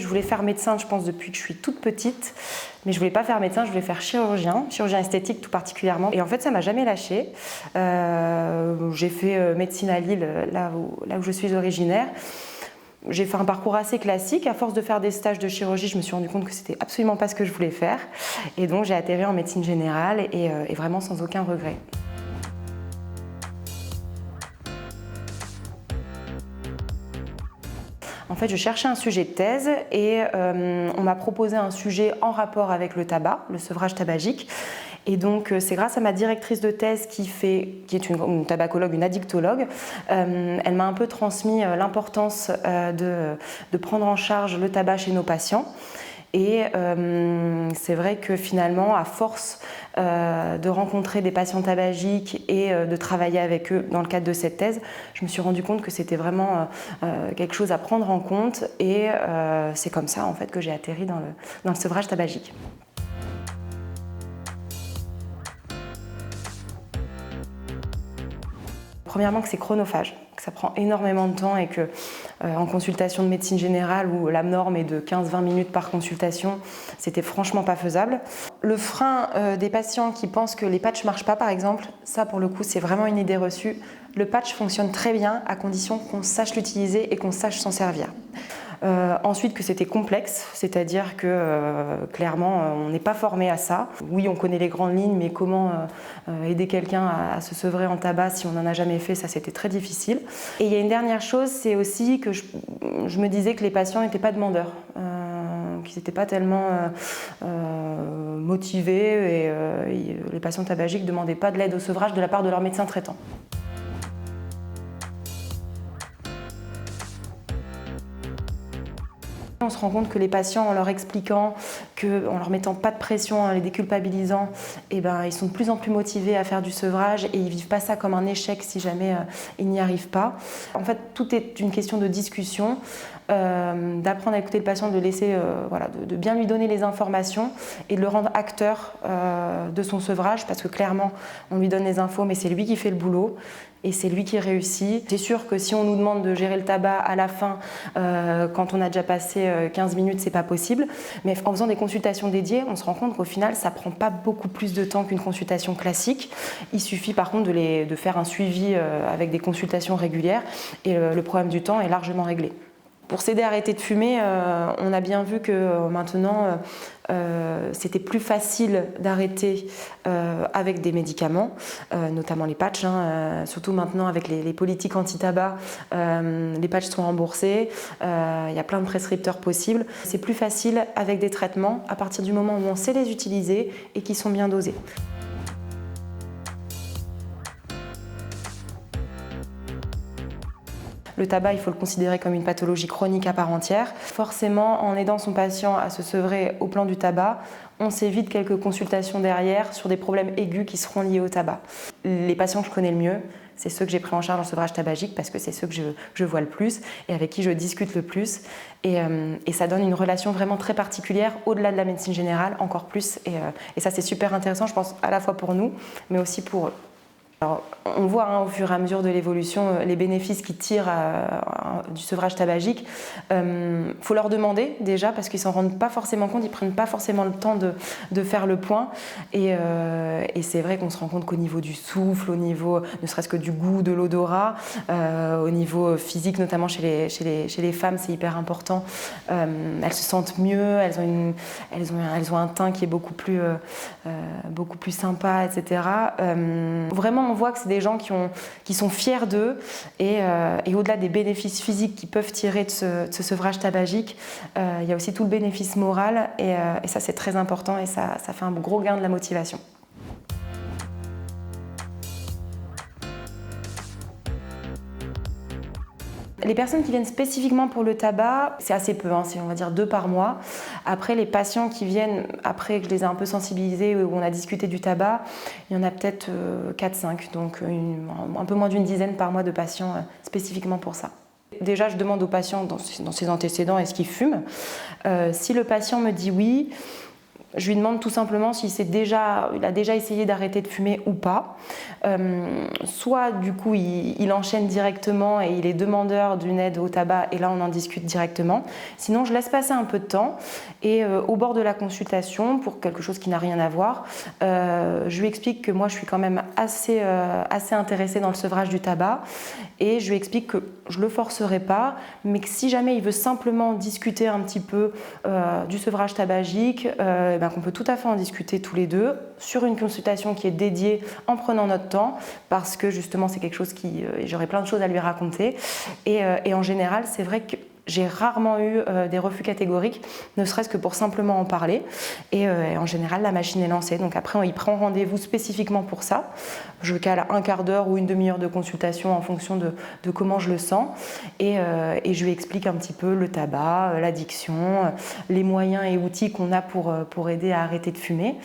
voulais faire médecin, je pense, depuis que je suis toute petite. Mais je voulais pas faire médecin, je voulais faire chirurgien esthétique tout particulièrement. Et en fait, ça m'a jamais lâchée. J'ai fait médecine à Lille, là où je suis originaire. J'ai fait un parcours assez classique. À force de faire des stages de chirurgie, je me suis rendu compte que c'était absolument pas ce que je voulais faire. Et donc, j'ai atterri en médecine générale et vraiment sans aucun regret. En fait, je cherchais un sujet de thèse et on m'a proposé un sujet en rapport avec le tabac, le sevrage tabagique. Et donc, c'est grâce à ma directrice de thèse qui est une tabacologue, une addictologue. Elle m'a un peu transmis l'importance de prendre en charge le tabac chez nos patients. Et c'est vrai que finalement, à force de rencontrer des patients tabagiques et de travailler avec eux dans le cadre de cette thèse, je me suis rendu compte que c'était vraiment quelque chose à prendre en compte et c'est comme ça en fait que j'ai atterri dans le sevrage tabagique. Premièrement, que c'est chronophage, que ça prend énormément de temps et que en consultation de médecine générale où la norme est de 15-20 minutes par consultation, c'était franchement pas faisable. Le frein des patients qui pensent que les patchs marchent pas par exemple, ça pour le coup c'est vraiment une idée reçue. Le patch fonctionne très bien à condition qu'on sache l'utiliser et qu'on sache s'en servir. Ensuite que c'était complexe, c'est-à-dire que clairement on n'est pas formé à ça. Oui, on connaît les grandes lignes, mais comment aider quelqu'un à se sevrer en tabac si on n'en a jamais fait, ça c'était très difficile. Et il y a une dernière chose, c'est aussi que je me disais que les patients n'étaient pas demandeurs, qu'ils n'étaient pas tellement motivés et les patients tabagiques ne demandaient pas de l'aide au sevrage de la part de leur médecin traitant. On se rend compte que les patients, en leur expliquant, en leur mettant pas de pression, en les déculpabilisant, ils sont de plus en plus motivés à faire du sevrage et ils vivent pas ça comme un échec si jamais ils n'y arrivent pas. En fait, tout est une question de discussion, d'apprendre à écouter le patient, de laisser, de bien lui donner les informations et de le rendre acteur de son sevrage parce que clairement, on lui donne les infos, mais c'est lui qui fait le boulot. Et c'est lui qui réussit. C'est sûr que si on nous demande de gérer le tabac à la fin, quand on a déjà passé 15 minutes, c'est pas possible. Mais en faisant des consultations dédiées, on se rend compte qu'au final, ça prend pas beaucoup plus de temps qu'une consultation classique. Il suffit par contre de faire un suivi avec des consultations régulières et le problème du temps est largement réglé. Pour s'aider à arrêter de fumer, on a bien vu que maintenant c'était plus facile d'arrêter avec des médicaments, notamment les patchs, surtout maintenant avec les politiques anti-tabac, les patchs sont remboursés, il y a plein de prescripteurs possibles. C'est plus facile avec des traitements à partir du moment où on sait les utiliser et qui sont bien dosés. Le tabac, il faut le considérer comme une pathologie chronique à part entière. Forcément, en aidant son patient à se sevrer au plan du tabac, on s'évite quelques consultations derrière sur des problèmes aigus qui seront liés au tabac. Les patients que je connais le mieux, c'est ceux que j'ai pris en charge en sevrage tabagique parce que c'est ceux que je vois le plus et avec qui je discute le plus. Et ça donne une relation vraiment très particulière au-delà de la médecine générale, encore plus. Et ça, c'est super intéressant, je pense, à la fois pour nous, mais aussi pour eux. Alors, on voit au fur et à mesure de l'évolution les bénéfices qu'ils tirent du sevrage tabagique. Faut leur demander déjà parce qu'ils s'en rendent pas forcément compte, ils prennent pas forcément le temps de faire le point. Et c'est vrai qu'on se rend compte qu'au niveau du souffle, au niveau ne serait-ce que du goût, de l'odorat, au niveau physique notamment chez les femmes, c'est hyper important. Elles se sentent mieux, elles ont un teint qui est beaucoup plus sympa, etc. Vraiment, on voit que c'est des gens qui sont fiers d'eux et au-delà des bénéfices physiques qu'ils peuvent tirer de ce sevrage tabagique, il y a aussi tout le bénéfice moral et ça c'est très important et ça fait un gros gain de la motivation. Les personnes qui viennent spécifiquement pour le tabac, c'est assez peu, c'est on va dire 2 par mois. Après, les patients qui viennent, après que je les ai un peu sensibilisés, où on a discuté du tabac, il y en a peut-être 4-5, donc un peu moins d'une dizaine par mois de patients spécifiquement pour ça. Déjà, je demande au patient dans ses antécédents est-ce qu'il fume. Si le patient me dit oui, Je lui demande tout simplement s'il a déjà essayé d'arrêter de fumer ou pas. Soit du coup il enchaîne directement et il est demandeur d'une aide au tabac et là on en discute directement. Sinon je laisse passer un peu de temps et au bord de la consultation, pour quelque chose qui n'a rien à voir, je lui explique que moi je suis quand même assez intéressée dans le sevrage du tabac et je lui explique que je ne le forcerai pas, mais que si jamais il veut simplement discuter un petit peu du sevrage tabagique, qu'on peut tout à fait en discuter tous les deux sur une consultation qui est dédiée en prenant notre temps, parce que justement c'est quelque chose j'aurais plein de choses à lui raconter et en général c'est vrai que j'ai rarement eu des refus catégoriques, ne serait-ce que pour simplement en parler. Et en général, la machine est lancée. Donc après, il prend rendez-vous spécifiquement pour ça. Je cale un quart d'heure ou une demi-heure de consultation en fonction de comment je le sens. Et je lui explique un petit peu le tabac, l'addiction, les moyens et outils qu'on a pour aider à arrêter de fumer.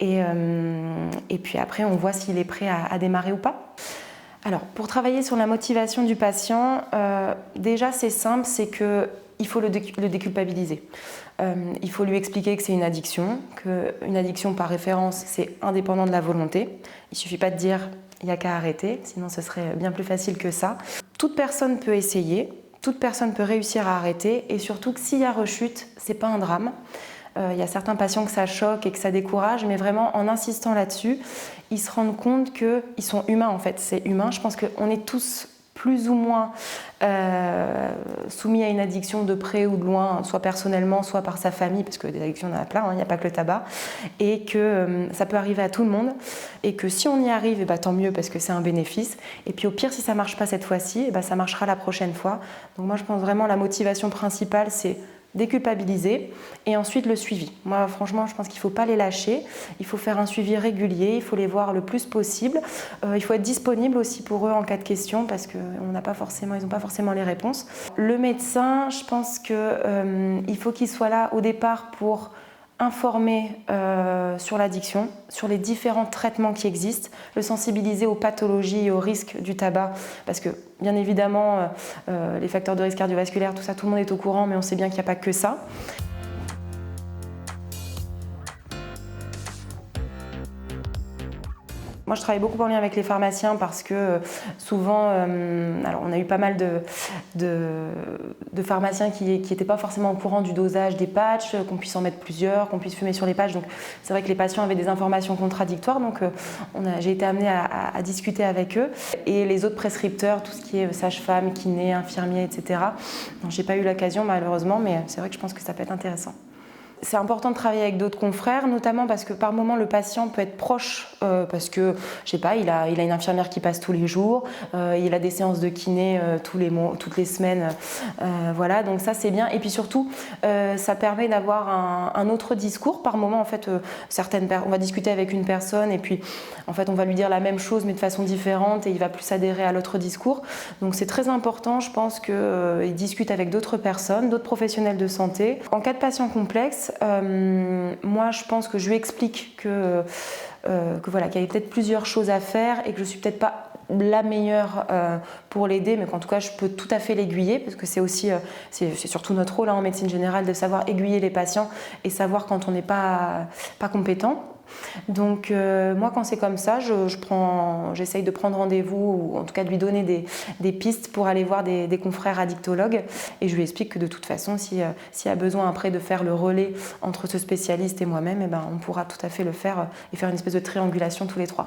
Et puis après, on voit s'il est prêt à démarrer ou pas. Alors, pour travailler sur la motivation du patient, déjà c'est simple, c'est qu'il faut le déculpabiliser. Il faut lui expliquer que c'est une addiction, qu'une addiction par référence c'est indépendant de la volonté. Il ne suffit pas de dire il n'y a qu'à arrêter, sinon ce serait bien plus facile que ça. Toute personne peut essayer, toute personne peut réussir à arrêter et surtout que s'il y a rechute, ce n'est pas un drame. Il y a certains patients que ça choque et que ça décourage, mais vraiment en insistant là-dessus, ils se rendent compte qu'ils sont humains en fait. C'est humain, je pense qu'on est tous plus ou moins soumis à une addiction de près ou de loin, soit personnellement, soit par sa famille, parce que des addictions, il y en a plein, il n'y a pas que le tabac, et que ça peut arriver à tout le monde, et que si on y arrive, tant mieux parce que c'est un bénéfice, et puis au pire, si ça ne marche pas cette fois-ci, ça marchera la prochaine fois. Donc moi, je pense vraiment la motivation principale, c'est déculpabiliser et ensuite le suivi. Moi franchement je pense qu'il ne faut pas les lâcher, il faut faire un suivi régulier, il faut les voir le plus possible, il faut être disponible aussi pour eux en cas de question parce qu'ils n'ont pas forcément les réponses. Le médecin, je pense qu'il faut qu'il soit là au départ pour informer sur l'addiction, sur les différents traitements qui existent, le sensibiliser aux pathologies et aux risques du tabac, parce que bien évidemment les facteurs de risque cardiovasculaire, tout ça, tout le monde est au courant, mais on sait bien qu'il n'y a pas que ça. Moi, je travaille beaucoup en lien avec les pharmaciens parce que souvent, alors on a eu pas mal de pharmaciens qui n'étaient pas forcément au courant du dosage des patchs, qu'on puisse en mettre plusieurs, qu'on puisse fumer sur les patchs. Donc c'est vrai que les patients avaient des informations contradictoires. Donc j'ai été amenée à discuter avec eux. Et les autres prescripteurs, tout ce qui est sage-femme, kiné, infirmier, etc. Donc j'ai pas eu l'occasion malheureusement, mais c'est vrai que je pense que ça peut être intéressant. C'est important de travailler avec d'autres confrères, notamment parce que par moment le patient peut être proche, parce que je sais pas, il a une infirmière qui passe tous les jours, il a des séances de kiné toutes les semaines, voilà, donc ça c'est bien. Et puis surtout, ça permet d'avoir un autre discours. Par moment, en fait, on va discuter avec une personne et puis en fait on va lui dire la même chose mais de façon différente et il va plus adhérer à l'autre discours. Donc c'est très important, je pense qu'il discute avec d'autres personnes, d'autres professionnels de santé. En cas de patient complexe, moi je pense que je lui explique voilà, qu'il y avait peut-être plusieurs choses à faire et que je suis peut-être pas la meilleure pour l'aider, mais qu'en tout cas je peux tout à fait l'aiguiller parce que c'est aussi c'est surtout notre rôle en médecine générale de savoir aiguiller les patients et savoir quand on n'est pas compétent. Donc moi quand c'est comme ça, j'essaye de prendre rendez-vous ou en tout cas de lui donner des pistes pour aller voir des confrères addictologues et je lui explique que de toute façon s'il y a besoin après de faire le relais entre ce spécialiste et moi-même, on pourra tout à fait le faire et faire une espèce de triangulation tous les trois.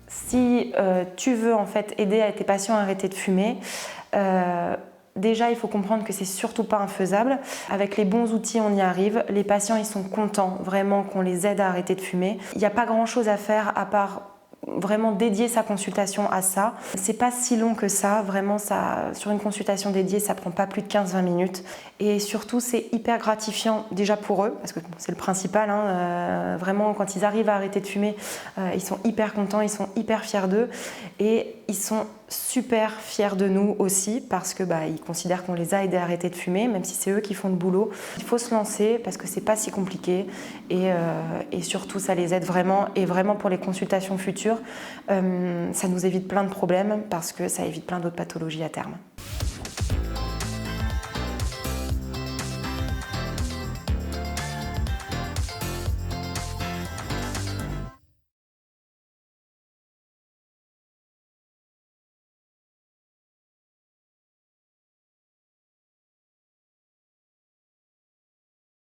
Si tu veux en fait aider tes patients à arrêter de fumer, déjà, il faut comprendre que c'est surtout pas infaisable. Avec les bons outils, on y arrive. Les patients, ils sont contents vraiment qu'on les aide à arrêter de fumer. Il n'y a pas grand-chose à faire à part vraiment dédier sa consultation à ça. C'est pas si long que ça, vraiment sur une consultation dédiée, ça prend pas plus de 15-20 minutes. Et surtout, c'est hyper gratifiant déjà pour eux, parce que c'est le principal, vraiment quand ils arrivent à arrêter de fumer, ils sont hyper contents, ils sont hyper fiers d'eux et ils sont super fiers de nous aussi parce que ils considèrent qu'on les a aidés à arrêter de fumer, même si c'est eux qui font le boulot. Il faut se lancer parce que c'est pas si compliqué et surtout ça les aide vraiment et vraiment pour les consultations futures, ça nous évite plein de problèmes parce que ça évite plein d'autres pathologies à terme.